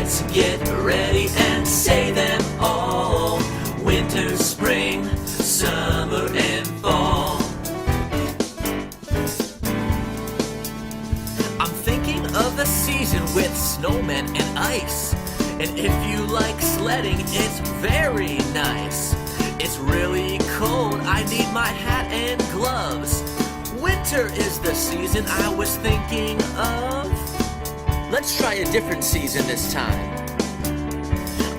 Let's get ready and say them all. Winter, spring, summer, and fall. I'm thinking of a season with snowmen and ice. And if you like sledding, it's very nice. It's really cold, I need my hat and gloves. Winter is the season I was thinking of. Let's try a different season this time.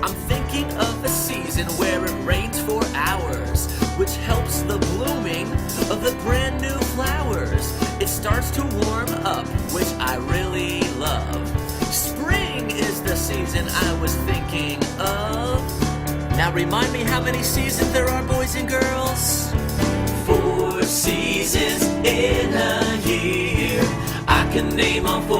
I'm thinking of a season where it rains for hours, which helps the blooming of the brand new flowers. It starts to warm up, which I really love. Spring is the season I was thinking of. Now remind me how many seasons there are, boys and girls? 4 seasons in a year. I can name all 4